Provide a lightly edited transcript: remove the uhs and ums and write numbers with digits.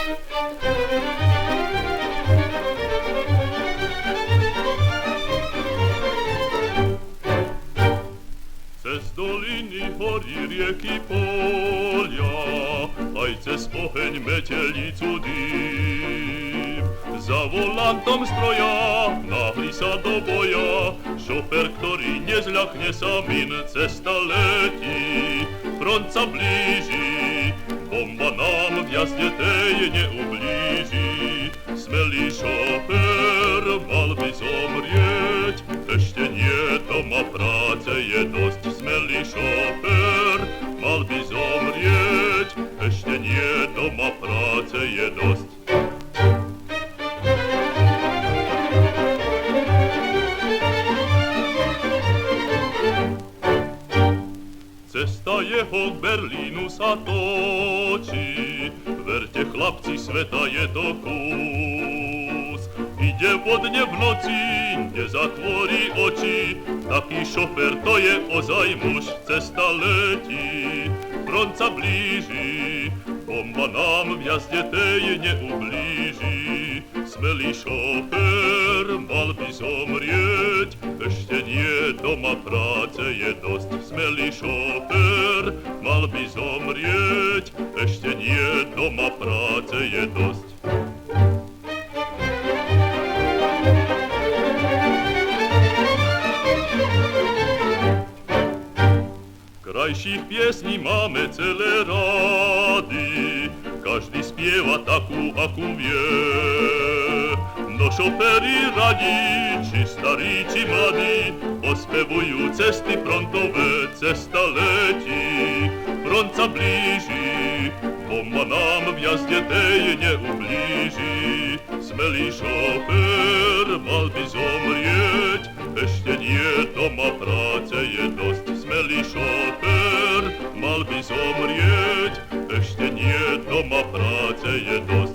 Cez doliny, hory, rieky, polia, aj cez oheň, metelicu, dým. Za volantom stroja náhli sa do boja, šofer, ktorý nezľakne sa min, cesta letí, front sa blíži, bomba nám v jazde tej neublíži. Smelý šofer mal by zomrieť, ešte nie, doma práce je dosť. Smelý šofer mal by zomrieť, ešte nie, doma práce je dosť. Cesta jeho k Berlínu sa točí, verte chlapci, sveta je to kus. Ide vodne v noci, nezatvorí oči, taký šofer to je ozaj muž. Cesta letí, front sa blíži, bomba nám v jazde tej neublíži. Smelý šofer mal by zomrieť, ešte nie, doma práce je dosť. Smelý šofer mal by zomrieť, ešte nie, doma práce je dosť. Krajších piesní máme celé rády, každý spieva takú, akú vie. No šoféri radi, či starí, či mladí, ospevujú cesty frontové, cesta letí, front sa blíži, bomba nám v jazde tej neublíži. Smelý šofér mal by zomrieť, ešte nie, doma práce je dosť. Smelý šofér mal by zomrieť, ešte nie, doma práce je dosť.